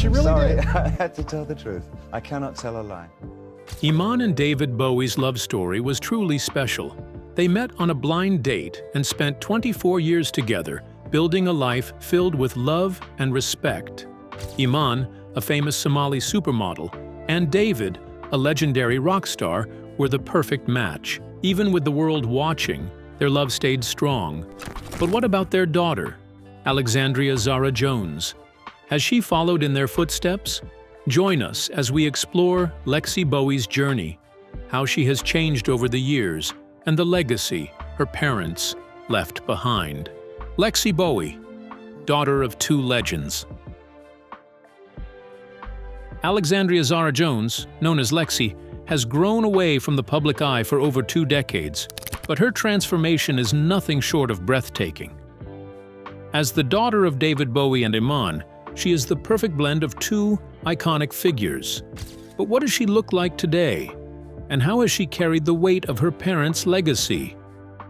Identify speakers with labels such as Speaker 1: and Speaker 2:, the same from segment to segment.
Speaker 1: She really
Speaker 2: Sorry,
Speaker 1: did.
Speaker 2: I had to tell the truth. I cannot tell a lie.
Speaker 3: Iman and David Bowie's love story was truly special. They met on a blind date and spent 24 years together, building a life filled with love and respect. Iman, a famous Somali supermodel, and David, a legendary rock star, were the perfect match. Even with the world watching, their love stayed strong. But what about their daughter, Alexandria Zahra Jones? Has she followed in their footsteps? Join us as we explore Lexi Bowie's journey, how she has changed over the years, and the legacy her parents left behind. Lexi Bowie, daughter of two legends. Alexandria Zahra Jones, known as Lexi, has grown away from the public eye for over 2 decades, but her transformation is nothing short of breathtaking. As the daughter of David Bowie and Iman, she is the perfect blend of two iconic figures. But what does she look like today? And how has she carried the weight of her parents' legacy?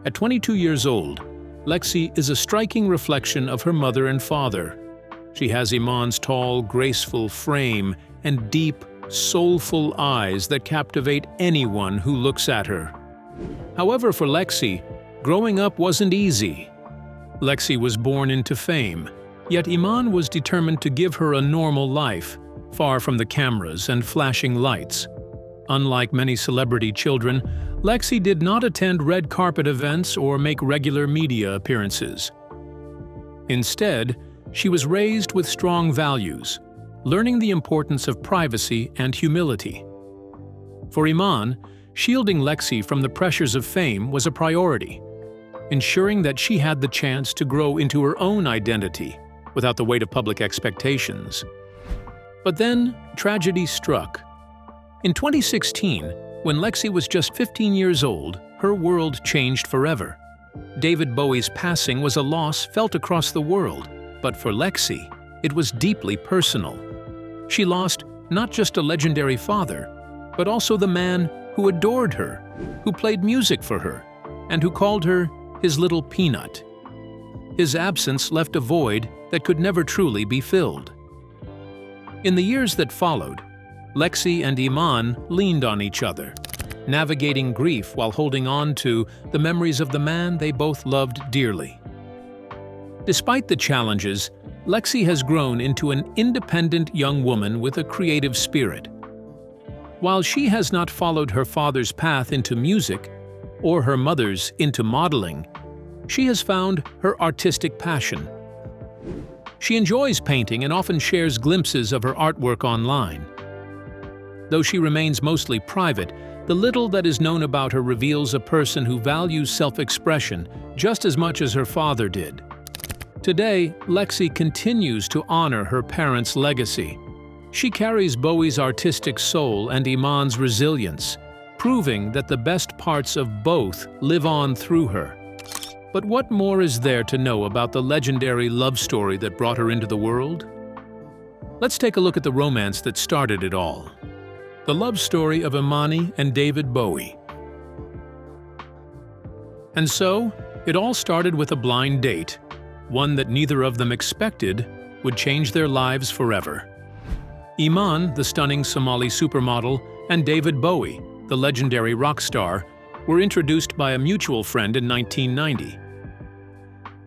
Speaker 3: At 22 years old, Lexi is a striking reflection of her mother and father. She has Iman's tall, graceful frame and deep, soulful eyes that captivate anyone who looks at her. However, for Lexi, growing up wasn't easy. Lexi was born into fame, yet Iman was determined to give her a normal life, far from the cameras and flashing lights. Unlike many celebrity children, Lexi did not attend red carpet events or make regular media appearances. Instead, she was raised with strong values, learning the importance of privacy and humility. For Iman, shielding Lexi from the pressures of fame was a priority, ensuring that she had the chance to grow into her own identity without the weight of public expectations. But then, tragedy struck. In 2016, when Lexi was just 15 years old, her world changed forever. David Bowie's passing was a loss felt across the world, but for Lexi, it was deeply personal. She lost not just a legendary father, but also the man who adored her, who played music for her, and who called her his little peanut. His absence left a void that could never truly be filled. In the years that followed, Lexi and Iman leaned on each other, navigating grief while holding on to the memories of the man they both loved dearly. Despite the challenges, Lexi has grown into an independent young woman with a creative spirit. While she has not followed her father's path into music or her mother's into modeling, she has found her artistic passion. She enjoys painting and often shares glimpses of her artwork online. Though she remains mostly private, the little that is known about her reveals a person who values self-expression just as much as her father did. Today, Lexi continues to honor her parents' legacy. She carries Bowie's artistic soul and Iman's resilience, proving that the best parts of both live on through her. But what more is there to know about the legendary love story that brought her into the world? Let's take a look at the romance that started it all. The love story of Iman and David Bowie. And so, it all started with a blind date, one that neither of them expected would change their lives forever. Iman, the stunning Somali supermodel, and David Bowie, the legendary rock star, were introduced by a mutual friend in 1990.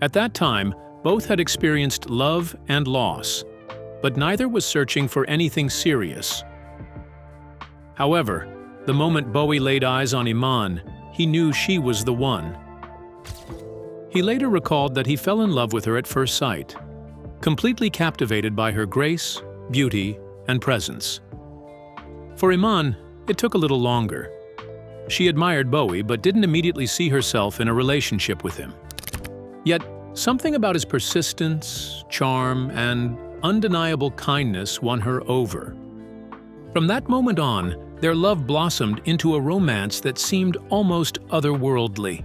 Speaker 3: At that time, both had experienced love and loss, but neither was searching for anything serious. However, the moment Bowie laid eyes on Iman, he knew she was the one. He later recalled that he fell in love with her at first sight, completely captivated by her grace, beauty, and presence. For Iman, it took a little longer. She admired Bowie but didn't immediately see herself in a relationship with him. Yet, something about his persistence, charm, and undeniable kindness won her over. From that moment on, their love blossomed into a romance that seemed almost otherworldly.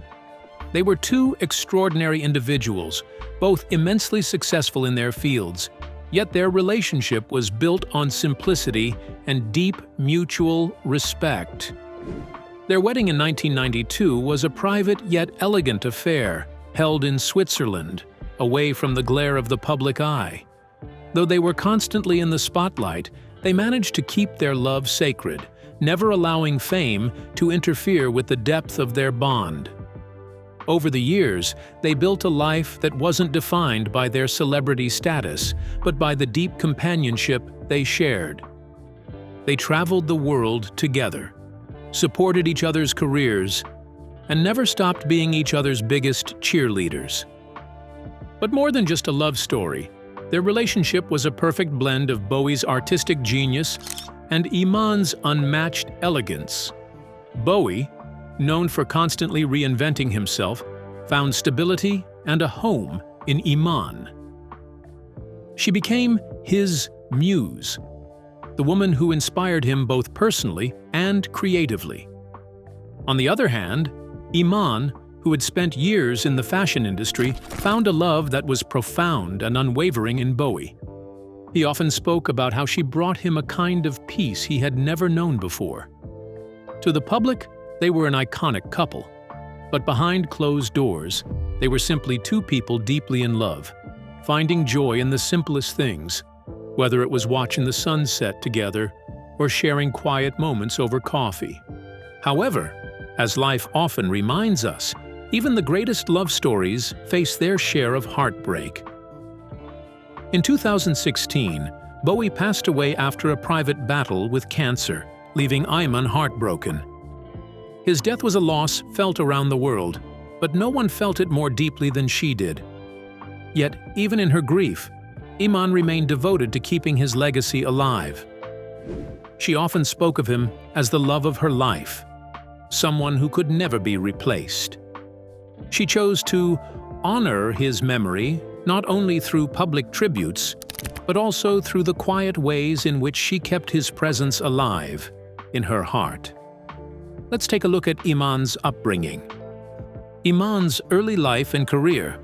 Speaker 3: They were two extraordinary individuals, both immensely successful in their fields, yet their relationship was built on simplicity and deep mutual respect. Their wedding in 1992 was a private yet elegant affair, held in Switzerland, away from the glare of the public eye. Though they were constantly in the spotlight, they managed to keep their love sacred, never allowing fame to interfere with the depth of their bond. Over the years, they built a life that wasn't defined by their celebrity status, but by the deep companionship they shared. They traveled the world together, supported each other's careers, and never stopped being each other's biggest cheerleaders. But more than just a love story, their relationship was a perfect blend of Bowie's artistic genius and Iman's unmatched elegance. Bowie, known for constantly reinventing himself, found stability and a home in Iman. She became his muse, the woman who inspired him both personally and creatively. On the other hand, Iman, who had spent years in the fashion industry, found a love that was profound and unwavering in Bowie. He often spoke about how she brought him a kind of peace he had never known before. To the public, they were an iconic couple, but behind closed doors, they were simply two people deeply in love, finding joy in the simplest things, whether it was watching the sunset together or sharing quiet moments over coffee. However, as life often reminds us, even the greatest love stories face their share of heartbreak. In 2016, Bowie passed away after a private battle with cancer, leaving Iman heartbroken. His death was a loss felt around the world, but no one felt it more deeply than she did. Yet, even in her grief, Iman remained devoted to keeping his legacy alive. She often spoke of him as the love of her life, someone who could never be replaced. She chose to honor his memory not only through public tributes, but also through the quiet ways in which she kept his presence alive in her heart. Let's take a look at Iman's upbringing. Iman's early life and career.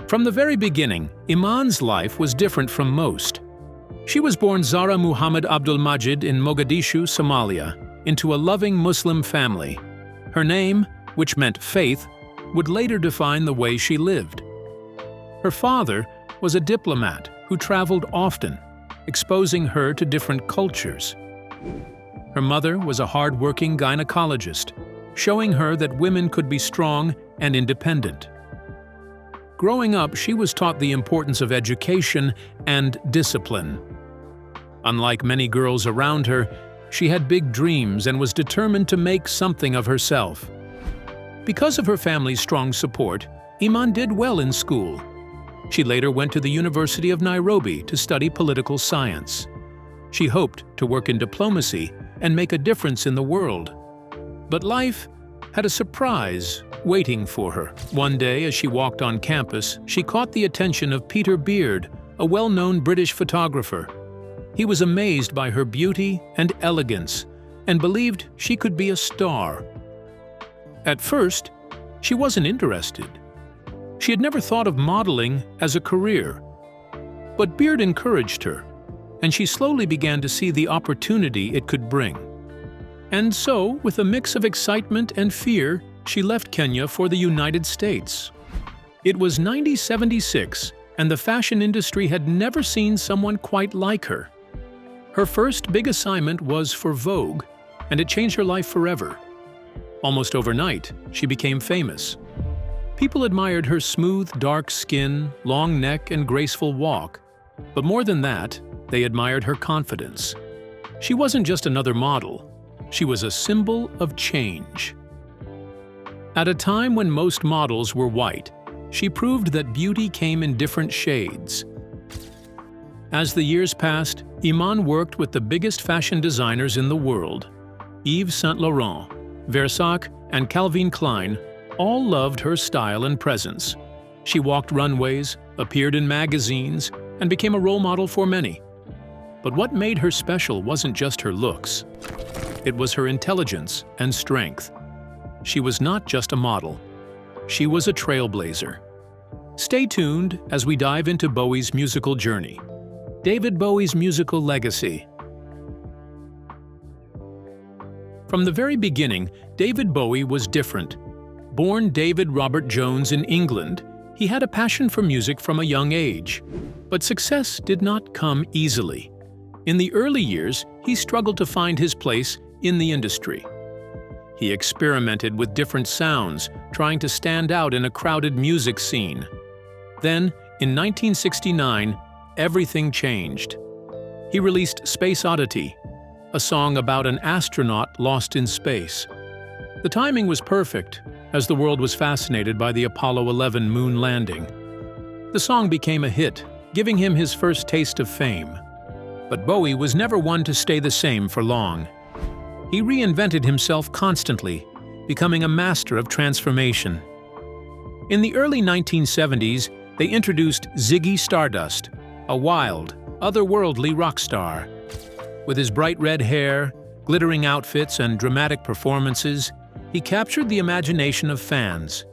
Speaker 3: From the very beginning, Iman's life was different from most. She was born Zahra Muhammad Abdul Majid in Mogadishu, Somalia, into a loving Muslim family. Her name, which meant faith, would later define the way she lived. Her father was a diplomat who traveled often, exposing her to different cultures. Her mother was a hard-working gynecologist, showing her that women could be strong and independent. Growing up, she was taught the importance of education and discipline. Unlike many girls around her, she had big dreams and was determined to make something of herself. Because of her family's strong support, Iman did well in school. She later went to the University of Nairobi to study political science. She hoped to work in diplomacy and make a difference in the world. But life had a surprise waiting for her. One day, as she walked on campus, she caught the attention of Peter Beard, a well-known British photographer. He was amazed by her beauty and elegance and believed she could be a star. At first, she wasn't interested. She had never thought of modeling as a career. But Beard encouraged her, and she slowly began to see the opportunity it could bring. And so, with a mix of excitement and fear, she left Kenya for the United States. It was 1976, and the fashion industry had never seen someone quite like her. Her first big assignment was for Vogue, and it changed her life forever. Almost overnight, she became famous. People admired her smooth, dark skin, long neck, and graceful walk. But more than that, they admired her confidence. She wasn't just another model. She was a symbol of change. At a time when most models were white, she proved that beauty came in different shades. As the years passed, Iman worked with the biggest fashion designers in the world. Yves Saint Laurent, Versace, and Calvin Klein all loved her style and presence. She walked runways, appeared in magazines, and became a role model for many. But what made her special wasn't just her looks. It was her intelligence and strength. She was not just a model. She was a trailblazer. Stay tuned as we dive into Bowie's musical journey. David Bowie's musical legacy. From the very beginning, David Bowie was different. Born David Robert Jones in England, He had a passion for music from a young age, but success did not come easily. In the early years, he struggled to find his place in the industry. He experimented with different sounds, trying to stand out in a crowded music scene. Then, in 1969, everything changed. He released Space Oddity, a song about an astronaut lost in space. The timing was perfect, as the world was fascinated by the Apollo 11 moon landing. The song became a hit, giving him his first taste of fame. But Bowie was never one to stay the same for long. He reinvented himself constantly, becoming a master of transformation. In the early 1970s, they introduced Ziggy Stardust, a wild, otherworldly rock star. With his bright red hair, glittering outfits, and dramatic performances, he captured the imagination of fans.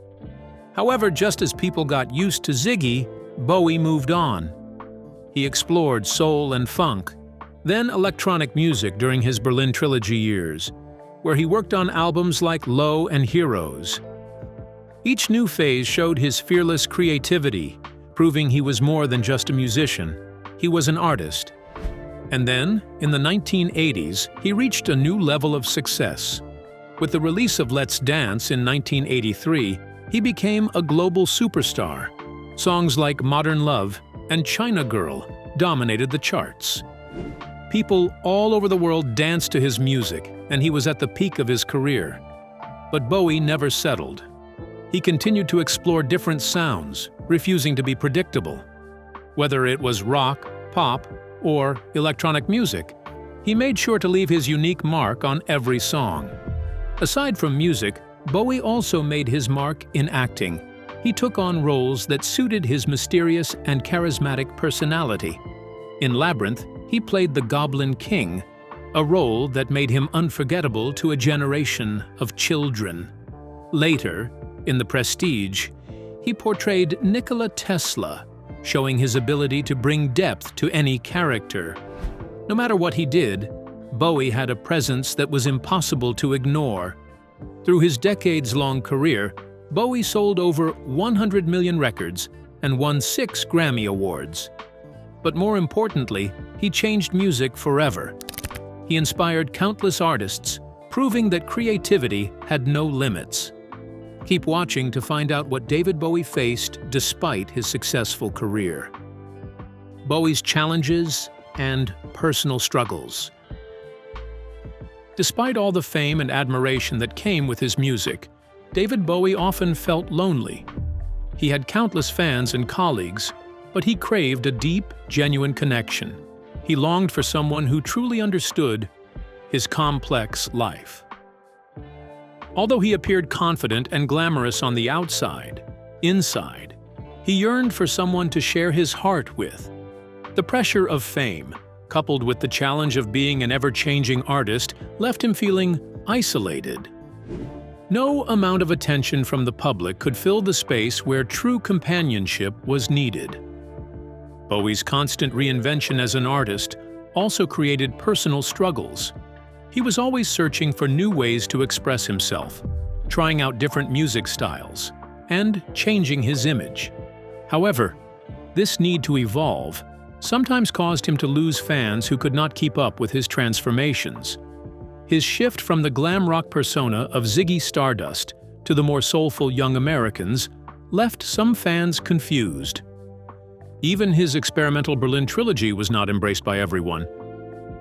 Speaker 3: However, just as people got used to Ziggy, Bowie moved on. He explored soul and funk, then electronic music during his Berlin Trilogy years, where he worked on albums like Low and Heroes. Each new phase showed his fearless creativity, proving he was more than just a musician. He was an artist. And then, in the 1980s, he reached a new level of success. With the release of Let's Dance in 1983, he became a global superstar. Songs like Modern Love and China Girl dominated the charts. People all over the world danced to his music, and he was at the peak of his career. But Bowie never settled. He continued to explore different sounds, refusing to be predictable. Whether it was rock, pop, or electronic music, he made sure to leave his unique mark on every song. Aside from music, Bowie also made his mark in acting. He took on roles that suited his mysterious and charismatic personality. In Labyrinth, he played the Goblin King, a role that made him unforgettable to a generation of children. Later, in The Prestige, he portrayed Nikola Tesla, showing his ability to bring depth to any character. No matter what he did, Bowie had a presence that was impossible to ignore. Through his decades-long career, Bowie sold over 100 million records and won 6 Grammy Awards. But more importantly, he changed music forever. He inspired countless artists, proving that creativity had no limits. Keep watching to find out what David Bowie faced despite his successful career. Bowie's challenges and personal struggles. Despite all the fame and admiration that came with his music, David Bowie often felt lonely. He had countless fans and colleagues, but he craved a deep, genuine connection. He longed for someone who truly understood his complex life. Although he appeared confident and glamorous on the outside, inside, he yearned for someone to share his heart with. The pressure of fame, coupled with the challenge of being an ever-changing artist, left him feeling isolated. No amount of attention from the public could fill the space where true companionship was needed. Bowie's constant reinvention as an artist also created personal struggles. He was always searching for new ways to express himself, trying out different music styles, and changing his image. However, this need to evolve sometimes caused him to lose fans who could not keep up with his transformations. His shift from the glam rock persona of Ziggy Stardust to the more soulful Young Americans left some fans confused. Even his experimental Berlin Trilogy was not embraced by everyone.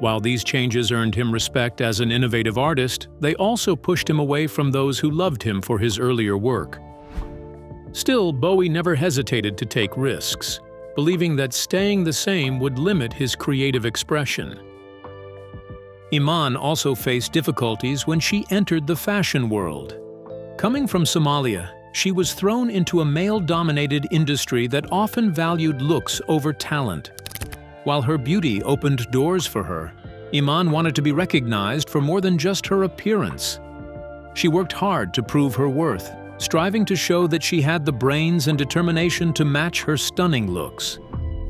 Speaker 3: While these changes earned him respect as an innovative artist, they also pushed him away from those who loved him for his earlier work. Still, Bowie never hesitated to take risks, believing that staying the same would limit his creative expression. Iman also faced difficulties when she entered the fashion world. Coming from Somalia, she was thrown into a male-dominated industry that often valued looks over talent. While her beauty opened doors for her, Iman wanted to be recognized for more than just her appearance. She worked hard to prove her worth, striving to show that she had the brains and determination to match her stunning looks.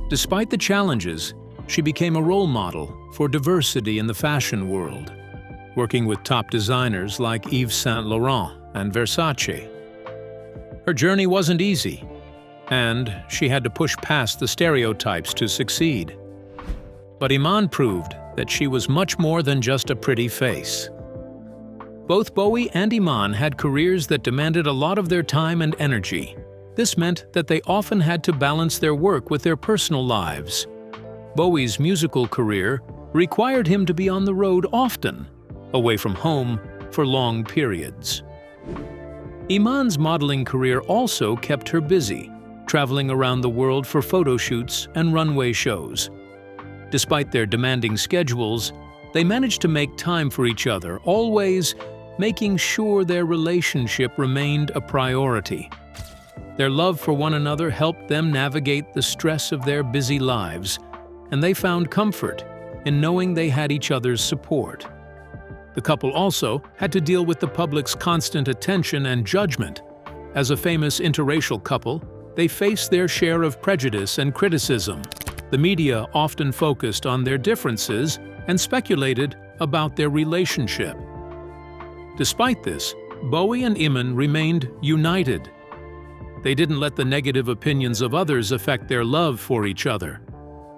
Speaker 3: Despite the challenges, she became a role model for diversity in the fashion world, working with top designers like Yves Saint Laurent and Versace. Her journey wasn't easy, and she had to push past the stereotypes to succeed. But Iman proved that she was much more than just a pretty face. Both Bowie and Iman had careers that demanded a lot of their time and energy. This meant that they often had to balance their work with their personal lives. Bowie's musical career required him to be on the road often, away from home for long periods. Iman's modeling career also kept her busy, traveling around the world for photo shoots and runway shows. Despite their demanding schedules, they managed to make time for each other, always making sure their relationship remained a priority. Their love for one another helped them navigate the stress of their busy lives, and they found comfort in knowing they had each other's support. The couple also had to deal with the public's constant attention and judgment. As a famous interracial couple, they faced their share of prejudice and criticism. The media often focused on their differences and speculated about their relationship. Despite this, Bowie and Iman remained united. They didn't let the negative opinions of others affect their love for each other.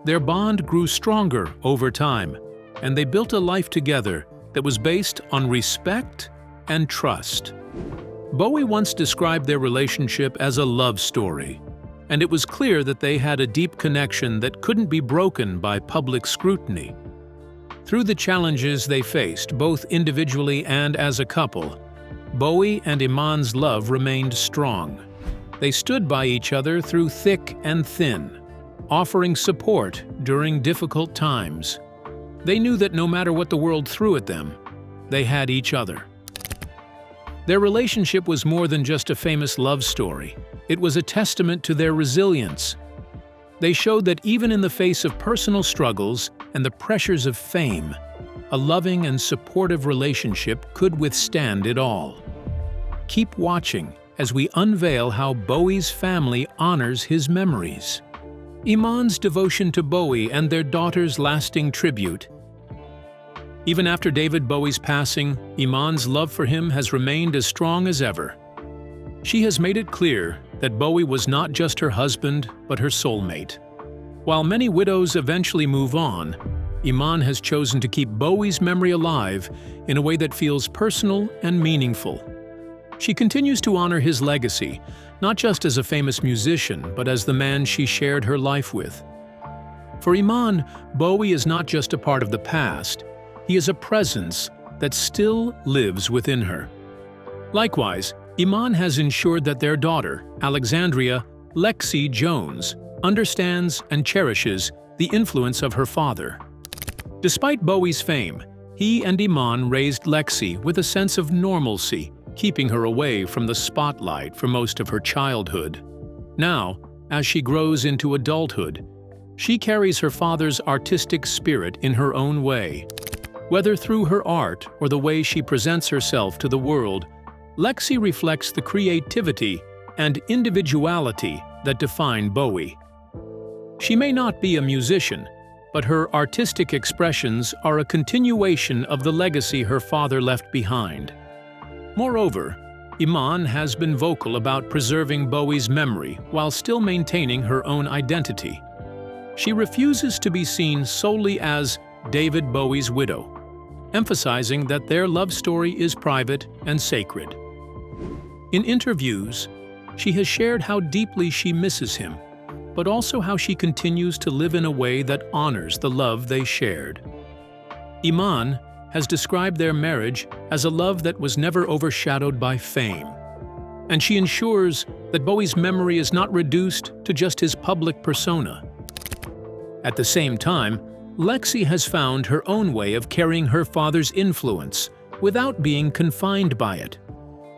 Speaker 3: Their bond grew stronger over time, and they built a life together that was based on respect and trust. Bowie once described their relationship as a love story, and it was clear that they had a deep connection that couldn't be broken by public scrutiny. Through the challenges they faced, both individually and as a couple, Bowie and Iman's love remained strong. They stood by each other through thick and thin, offering support during difficult times. They knew that no matter what the world threw at them, they had each other. Their relationship was more than just a famous love story. It was a testament to their resilience. They showed that even in the face of personal struggles and the pressures of fame, a loving and supportive relationship could withstand it all. Keep watching as we unveil how Bowie's family honors his memories. Iman's devotion to Bowie and their daughter's lasting tribute. Even after David Bowie's passing, Iman's love for him has remained as strong as ever. She has made it clear that Bowie was not just her husband, but her soulmate. While many widows eventually move on, Iman has chosen to keep Bowie's memory alive in a way that feels personal and meaningful. She continues to honor his legacy, not just as a famous musician, but as the man she shared her life with. For Iman, Bowie is not just a part of the past, he is a presence that still lives within her. Likewise, Iman has ensured that their daughter, Alexandria Lexi Jones, understands and cherishes the influence of her father. Despite Bowie's fame, he and Iman raised Lexi with a sense of normalcy, keeping her away from the spotlight for most of her childhood. Now, as she grows into adulthood, she carries her father's artistic spirit in her own way. Whether through her art or the way she presents herself to the world, Lexi reflects the creativity and individuality that define Bowie. She may not be a musician, but her artistic expressions are a continuation of the legacy her father left behind. Moreover, Iman has been vocal about preserving Bowie's memory while still maintaining her own identity. She refuses to be seen solely as David Bowie's widow, emphasizing that their love story is private and sacred. In interviews, she has shared how deeply she misses him, but also how she continues to live in a way that honors the love they shared. Iman has described their marriage as a love that was never overshadowed by fame, and she ensures that Bowie's memory is not reduced to just his public persona. At the same time, Lexi has found her own way of carrying her father's influence without being confined by it.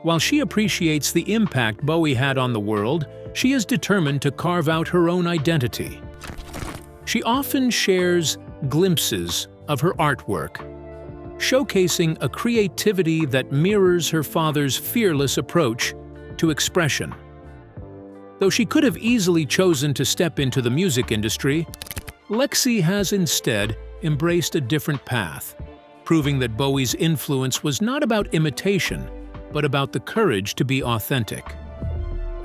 Speaker 3: While she appreciates the impact Bowie had on the world, she is determined to carve out her own identity. She often shares glimpses of her artwork, showcasing a creativity that mirrors her father's fearless approach to expression. Though she could have easily chosen to step into the music industry, Lexi has instead embraced a different path, proving that Bowie's influence was not about imitation, but about the courage to be authentic.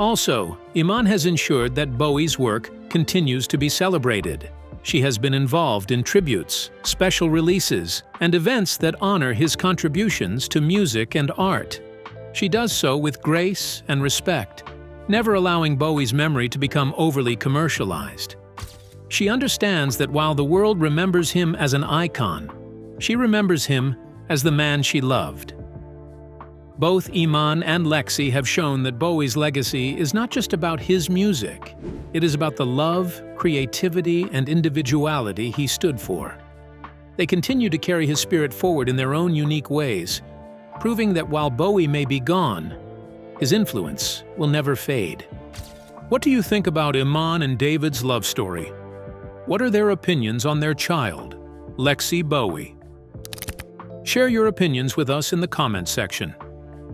Speaker 3: Also, Iman has ensured that Bowie's work continues to be celebrated. She has been involved in tributes, special releases, and events that honor his contributions to music and art. She does so with grace and respect, never allowing Bowie's memory to become overly commercialized. She understands that while the world remembers him as an icon, she remembers him as the man she loved. Both Iman and Lexi have shown that Bowie's legacy is not just about his music. It is about the love, creativity, and individuality he stood for. They continue to carry his spirit forward in their own unique ways, proving that while Bowie may be gone, his influence will never fade. What do you think about Iman and David's love story? What are their opinions on their child, Lexi Bowie? Share your opinions with us in the comments section.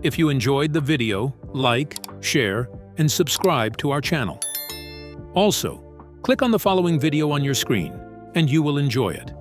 Speaker 3: If you enjoyed the video, like, share, and subscribe to our channel. Also, click on the following video on your screen, and you will enjoy it.